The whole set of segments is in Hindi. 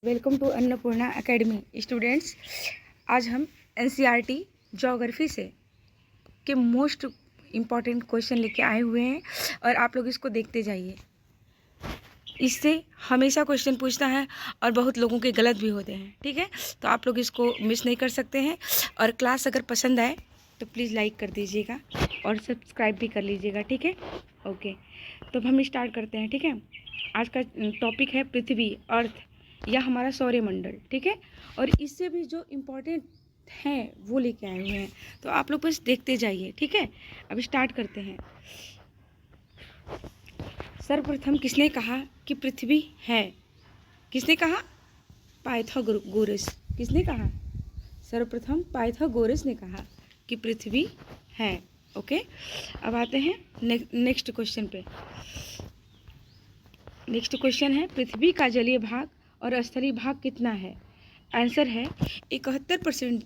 Welcome to Annapurna academy students. आज हम एनसीईआरटी ज्योग्राफी से के मोस्ट इम्पॉर्टेंट क्वेश्चन लेके आए हुए हैं और आप लोग इसको देखते जाइए। इससे हमेशा क्वेश्चन पूछता है और बहुत लोगों के गलत भी होते हैं, ठीक है। तो आप लोग इसको मिस नहीं कर सकते हैं। और क्लास अगर पसंद आए तो प्लीज़ लाइक कर दीजिएगा और सब्सक्राइब भी कर लीजिएगा, ठीक है। ओके, तो अब हम स्टार्ट करते हैं, ठीक है। आज का टॉपिक है पृथ्वी, अर्थ या हमारा सौरमंडल, ठीक है। और इससे भी जो इम्पोर्टेंट हैं वो लेके आए हुए हैं, तो आप लोग बस देखते जाइए, ठीक है। अब स्टार्ट करते हैं। सर्वप्रथम किसने कहा कि पृथ्वी है? किसने कहा? पाइथागोरस। किसने कहा? सर्वप्रथम पाइथागोरस ने कहा कि पृथ्वी है। ओके, अब आते हैं नेक्स्ट क्वेश्चन पे। नेक्स्ट क्वेश्चन है, पृथ्वी का जलीय भाग और स्थलीय भाग कितना है? आंसर है 71%।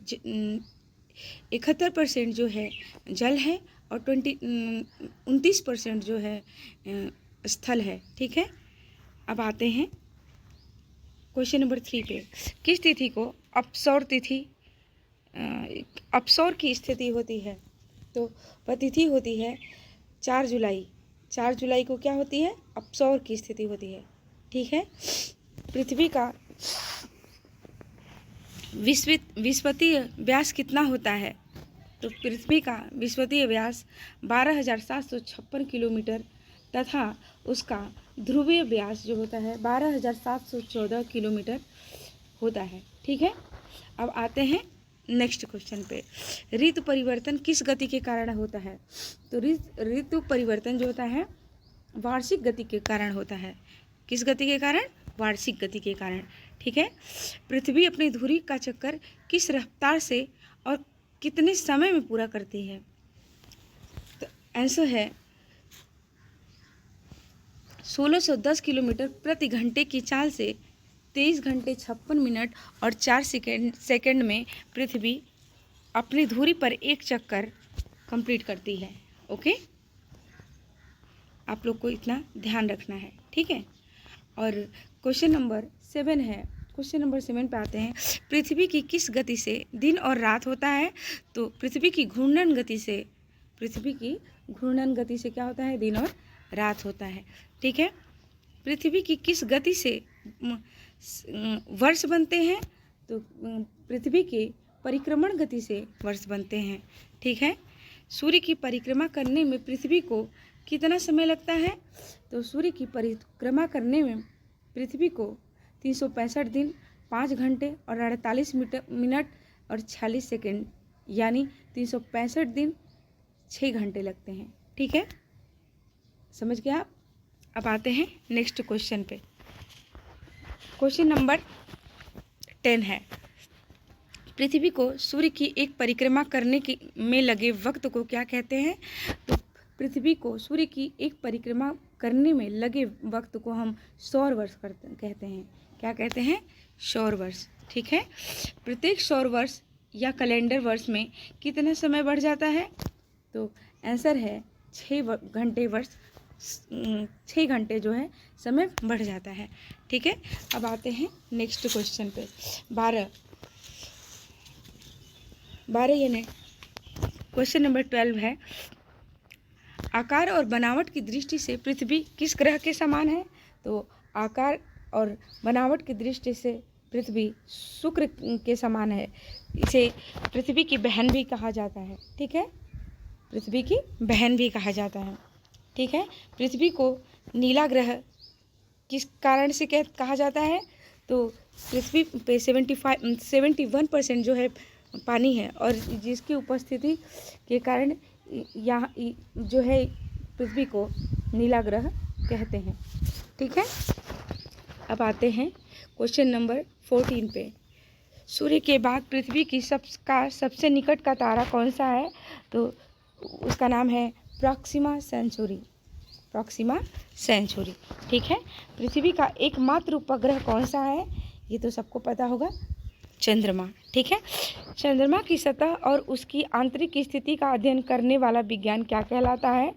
71% जो है जल है और 29% जो है स्थल है, ठीक है। अब आते हैं क्वेश्चन नंबर 3 पे। किस तिथि को अपसौर तिथि, अपसौर की स्थिति होती है? तो वह तिथि होती है 4 जुलाई। 4 जुलाई को क्या होती है? अपसौर की स्थिति होती है, ठीक है। पृथ्वी का विषुवतीय व्यास कितना होता है? तो पृथ्वी का विषुवतीय व्यास 12,756 किलोमीटर तथा उसका ध्रुवीय व्यास जो होता है 12,714 किलोमीटर होता है, ठीक है। अब आते हैं नेक्स्ट क्वेश्चन पे। ऋतु परिवर्तन किस गति के कारण होता है? तो ऋतु परिवर्तन जो होता है वार्षिक गति के कारण होता है। किस गति के कारण? वार्षिक गति के कारण, ठीक है। पृथ्वी अपनी धुरी का चक्कर किस रफ्तार से और कितने समय में पूरा करती है? तो आंसर है 1610 किलोमीटर प्रति घंटे की चाल से 23 घंटे 56 मिनट और 4 सेकंड में पृथ्वी अपनी धुरी पर एक चक्कर कंप्लीट करती है। ओके, आप लोग को इतना ध्यान रखना है, ठीक है। और क्वेश्चन नंबर 7 है। क्वेश्चन नंबर 7 पे आते हैं। पृथ्वी की किस गति से दिन और रात होता है? तो पृथ्वी की घूर्णन गति से क्या होता है? दिन और रात होता है, ठीक है। पृथ्वी की किस गति से वर्ष बनते हैं? तो पृथ्वी की परिक्रमण गति से वर्ष बनते हैं, ठीक है। सूर्य की परिक्रमा करने में पृथ्वी को कितना समय लगता है? तो सूर्य की परिक्रमा करने में पृथ्वी को 365 दिन 5 घंटे और 48 मिनट और 46 सेकंड, यानी 365 दिन 6 घंटे लगते हैं, ठीक है। समझ गए आप? अब आते हैं नेक्स्ट क्वेश्चन पे। क्वेश्चन नंबर 10 है। पृथ्वी को सूर्य की एक परिक्रमा करने में लगे वक्त को क्या कहते हैं? तो पृथ्वी को सूर्य की एक परिक्रमा करने में लगे वक्त को हम सौर वर्ष कहते हैं। क्या कहते हैं? सौर वर्ष, ठीक है। प्रत्येक सौर वर्ष या कैलेंडर वर्ष में कितना समय बढ़ जाता है? तो आंसर है 6 घंटे जो है समय बढ़ जाता है, ठीक है। अब आते हैं नेक्स्ट क्वेश्चन पे। 12 यानी क्वेश्चन नंबर 12 है। आकार और बनावट की दृष्टि से पृथ्वी किस ग्रह के समान है? तो आकार और बनावट की दृष्टि से पृथ्वी शुक्र के समान है। इसे पृथ्वी की बहन भी कहा जाता है, ठीक है। पृथ्वी की बहन भी कहा जाता है, ठीक है। पृथ्वी को नीला ग्रह किस कारण से कहा जाता है? तो पृथ्वी पे 71% जो है पानी है और जिसकी उपस्थिति के कारण यहाँ जो है पृथ्वी को नीला ग्रह कहते हैं, ठीक है। अब आते हैं क्वेश्चन नंबर 14 पे। सूर्य के बाद पृथ्वी की सबसे निकट का तारा कौन सा है? तो उसका नाम है प्रॉक्सिमा सेंचुरी। ठीक है। पृथ्वी का एकमात्र उपग्रह कौन सा है? ये तो सबको पता होगा, चंद्रमा, ठीक है। चंद्रमा की सतह और उसकी आंतरिक स्थिति का अध्ययन करने वाला विज्ञान क्या कहलाता है?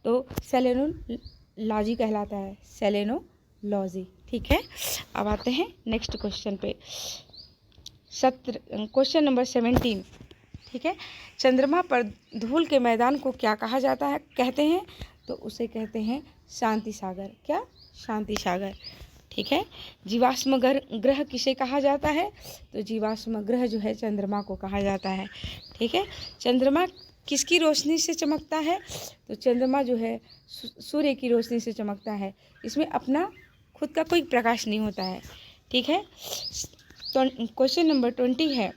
तो सेलेनोलॉजी कहलाता है, सेलेनोलॉजी, ठीक है। अब आते हैं नेक्स्ट क्वेश्चन पे। क्वेश्चन नंबर 17, ठीक है। चंद्रमा पर धूल के मैदान को क्या कहा जाता है, कहते हैं? तो उसे कहते हैं शांति सागर। क्या? शांति सागर, ठीक है। जीवाश्म ग्रह किसे कहा जाता है? तो जीवाश्म ग्रह जो है चंद्रमा को कहा जाता है, ठीक है। चंद्रमा किसकी रोशनी से चमकता है? तो चंद्रमा जो है सूर्य की रोशनी से चमकता है। इसमें अपना खुद का कोई प्रकाश नहीं होता है, ठीक है। तो क्वेश्चन नंबर 20 है,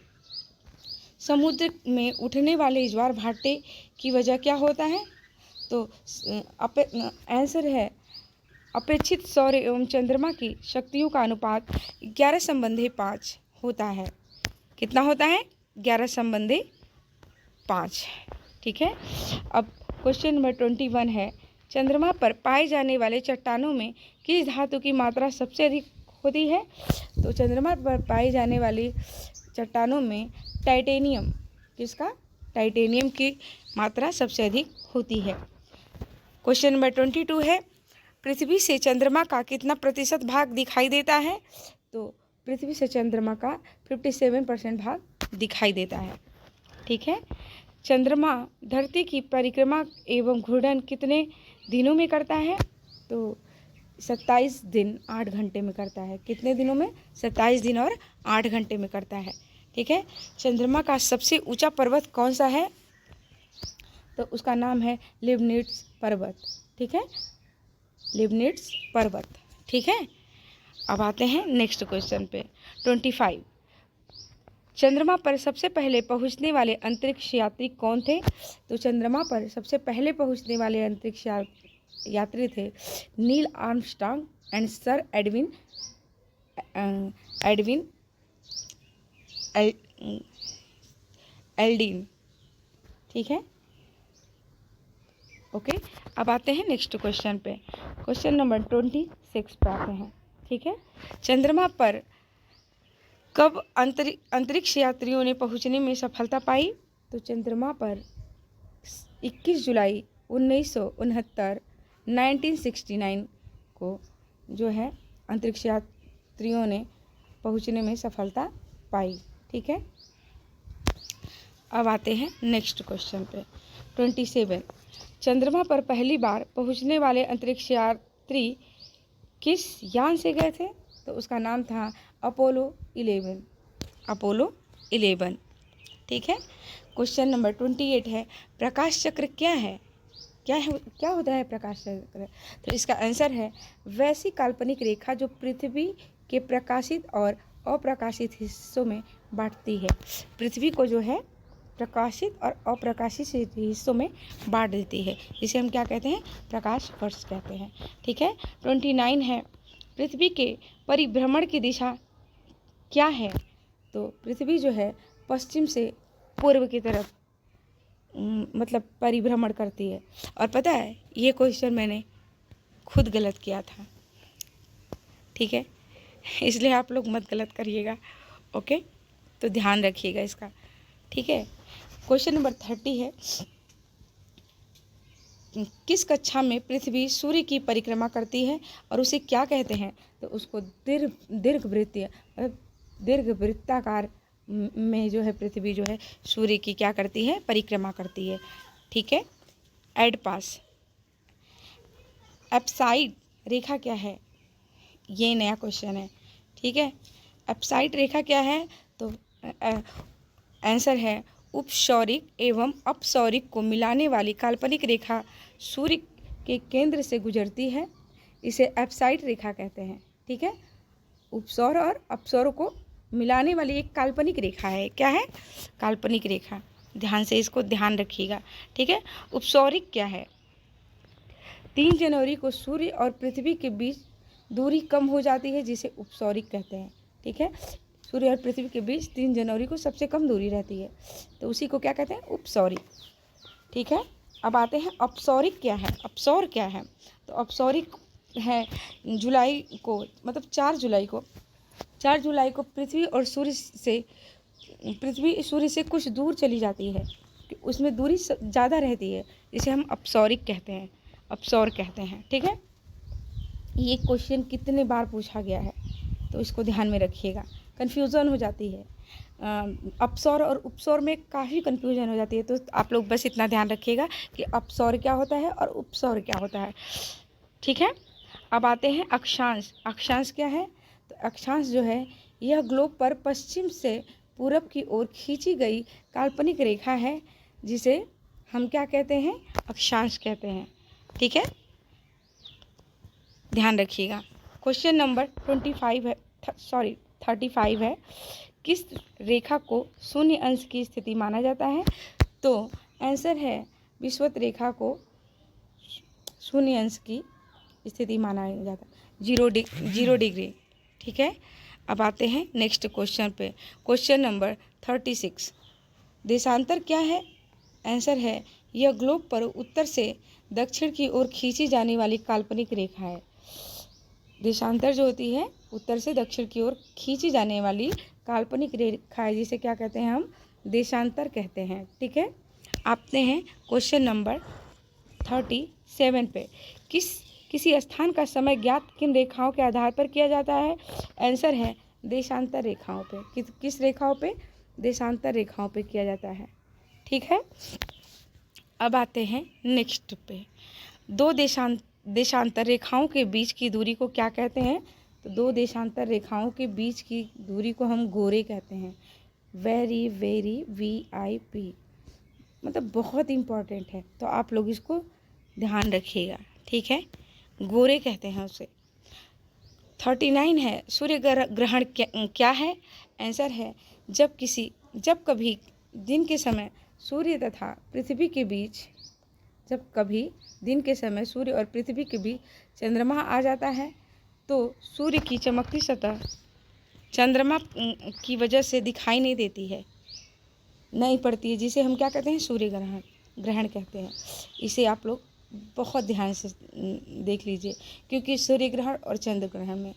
समुद्र में उठने वाले ज्वार भाटे की वजह क्या होता है? तो आंसर है अपेक्षित सौर एवं चंद्रमा की शक्तियों का अनुपात 11:5 होता है। कितना होता है? 11:5, ठीक है। अब क्वेश्चन नंबर 21 है, चंद्रमा पर पाए जाने वाले चट्टानों में किस धातु की मात्रा सबसे अधिक होती है? तो चंद्रमा पर पाई जाने वाली चट्टानों में टाइटेनियम, किसका? टाइटेनियम की मात्रा सबसे अधिक होती है। क्वेश्चन नंबर 22 है, पृथ्वी से चंद्रमा का कितना प्रतिशत भाग दिखाई देता है? तो पृथ्वी से चंद्रमा का 57% भाग दिखाई देता है, ठीक है। चंद्रमा धरती की परिक्रमा एवं घूर्णन कितने दिनों में करता है? तो 27 दिन 8 घंटे में करता है। कितने दिनों में? 27 दिन और 8 घंटे में करता है, ठीक है। चंद्रमा का सबसे ऊंचा पर्वत कौन सा है? तो उसका नाम है लिबनिट्स पर्वत, ठीक है। लिबनिट्स पर्वत, ठीक है। अब आते हैं नेक्स्ट क्वेश्चन पे। 25, चंद्रमा पर सबसे पहले पहुंचने वाले अंतरिक्ष यात्री कौन थे? तो चंद्रमा पर सबसे पहले पहुंचने वाले अंतरिक्ष यात्री थे Neil Armstrong and sir Edwin Eldin, ठीक है। ओके, अब आते हैं नेक्स्ट क्वेश्चन पे। क्वेश्चन नंबर 26 पे आते हैं, ठीक है। चंद्रमा पर कब अंतरिक्ष यात्रियों ने पहुंचने में सफलता पाई? तो चंद्रमा पर 21 जुलाई 1969 1969 को जो है अंतरिक्ष यात्रियों ने पहुंचने में सफलता पाई, ठीक है। अब आते हैं नेक्स्ट क्वेश्चन पे। 27, चंद्रमा पर पहली बार पहुंचने वाले अंतरिक्ष यात्री किस यान से गए थे? तो उसका नाम था अपोलो 11, अपोलो 11, ठीक है। क्वेश्चन नंबर 28 है, प्रकाश चक्र क्या है? क्या होता है प्रकाश चक्र? तो इसका आंसर है वैसी काल्पनिक रेखा जो पृथ्वी के प्रकाशित और अप्रकाशित हिस्सों में बांटती है। पृथ्वी को जो है प्रकाशित और अप्रकाशित हिस्सों में बांट देती है, इसे हम क्या कहते हैं? प्रकाश वर्ष कहते हैं, ठीक है। 29 है, पृथ्वी के परिभ्रमण की दिशा क्या है? तो पृथ्वी जो है पश्चिम से पूर्व की तरफ मतलब परिभ्रमण करती है। और पता है ये क्वेश्चन मैंने खुद गलत किया था, ठीक है, इसलिए आप लोग मत गलत करिएगा, ओके। तो ध्यान रखिएगा इसका, ठीक है। क्वेश्चन नंबर 30 है, किस कक्षा में पृथ्वी सूर्य की परिक्रमा करती है और उसे क्या कहते हैं? तो उसको दीर्घवृत्तीय मतलब दीर्घवृत्ताकार में जो है पृथ्वी जो है सूर्य की क्या करती है? परिक्रमा करती है, ठीक है। एडपास एप्साइड रेखा क्या है? ये नया क्वेश्चन है, ठीक है। एप्साइड रेखा क्या है? तो आंसर है उपसौरिक एवं अपसौरिक को मिलाने वाली काल्पनिक रेखा सूर्य के केंद्र से गुजरती है, इसे एप्साइड रेखा कहते हैं, ठीक है। उपसौर और अपसौर को मिलाने वाली एक काल्पनिक रेखा है। क्या है? काल्पनिक रेखा, ध्यान से इसको ध्यान रखिएगा, ठीक है। उपसौरिक क्या है? 3 जनवरी को सूर्य और पृथ्वी के बीच दूरी कम हो जाती है, जिसे उपसौरिक कहते हैं, ठीक है। सूर्य और पृथ्वी के बीच 3 जनवरी को सबसे कम दूरी रहती है, तो उसी को क्या कहते हैं? उपसौरिक, ठीक है। अब आते हैं अपसौरिक क्या है? अपसौर क्या है? तो अपसौरिक है जुलाई को मतलब 4 जुलाई को पृथ्वी सूर्य से कुछ दूर चली जाती है, उसमें दूरी ज़्यादा रहती है, इसे हम अपसौरिक कहते हैं, अपसौर कहते हैं, ठीक है। ये क्वेश्चन कितने बार पूछा गया है, तो इसको ध्यान में रखिएगा, कन्फ्यूज़न हो जाती है। अपस्वर और उपस्वर में काफ़ी कन्फ्यूजन हो जाती है, तो आप लोग बस इतना ध्यान रखिएगा कि अपस्वर क्या होता है और उपस्वर क्या होता है। ठीक है, अब आते हैं अक्षांश। अक्षांश क्या है? तो अक्षांश जो है यह ग्लोब पर पश्चिम से पूरब की ओर खींची गई काल्पनिक रेखा है, जिसे हम क्या कहते हैं? अक्षांश कहते हैं। ठीक है, ध्यान रखिएगा। क्वेश्चन नंबर 35 है, किस रेखा को शून्य अंश की स्थिति माना जाता है? तो आंसर है विषुवत रेखा को शून्य अंश की स्थिति माना जाता है, 0 डिग्री। ठीक है, अब आते हैं नेक्स्ट क्वेश्चन पे। क्वेश्चन नंबर 36, देशांतर क्या है? आंसर है यह ग्लोब पर उत्तर से दक्षिण की ओर खींची जाने वाली काल्पनिक रेखा है। देशांतर जो होती है उत्तर से दक्षिण की ओर खींची जाने वाली काल्पनिक रेखा है, जिसे क्या कहते हैं? हम देशांतर कहते हैं। ठीक है, आते हैं क्वेश्चन नंबर 37 पे। किसी स्थान का समय ज्ञात किन रेखाओं के आधार पर किया जाता है? आंसर है देशांतर रेखाओं पे। किस रेखाओं पे? देशांतर रेखाओं पे किया जाता है। ठीक है, अब आते हैं नेक्स्ट पे। दो देशांतर रेखाओं के बीच की दूरी को क्या कहते हैं? तो दो देशांतर रेखाओं के बीच की दूरी को हम गोरे कहते हैं। वेरी VIP, मतलब बहुत इम्पॉर्टेंट है, तो आप लोग इसको ध्यान रखिएगा। ठीक है, गोरे कहते हैं उसे। 39 है, सूर्य ग्रहण क्या है? आंसर है जब कभी दिन के समय सूर्य तथा पृथ्वी के बीच सूर्य और पृथ्वी के बीच चंद्रमा आ जाता है, तो सूर्य की चमकती सतह चंद्रमा की वजह से दिखाई नहीं देती है, नहीं पड़ती है, जिसे हम क्या कहते हैं? सूर्य ग्रहण कहते हैं। इसे आप लोग बहुत ध्यान से देख लीजिए, क्योंकि सूर्य ग्रहण और चंद्र ग्रहण में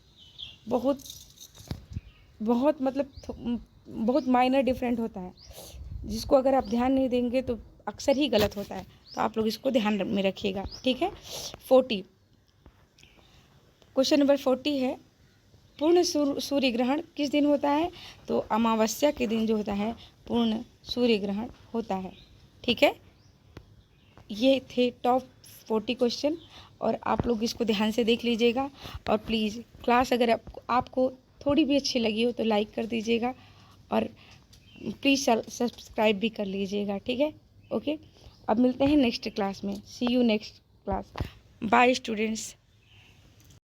बहुत माइनर डिफरेंट होता है, जिसको अगर आप ध्यान नहीं देंगे तो अक्सर ही गलत होता है, तो आप लोग इसको ध्यान में रखिएगा। ठीक है, 40, क्वेश्चन नंबर 40 है, पूर्ण सूर्य ग्रहण किस दिन होता है? तो अमावस्या के दिन जो होता है पूर्ण सूर्य ग्रहण होता है। ठीक है, ये थे टॉप 40 क्वेश्चन, और आप लोग इसको ध्यान से देख लीजिएगा। और प्लीज़ क्लास अगर आपको थोड़ी भी अच्छी लगी हो तो लाइक कर दीजिएगा, और प्लीज़ सब्सक्राइब भी कर लीजिएगा। ठीक है, ओके, अब मिलते हैं नेक्स्ट क्लास में। See you next class. Bye students.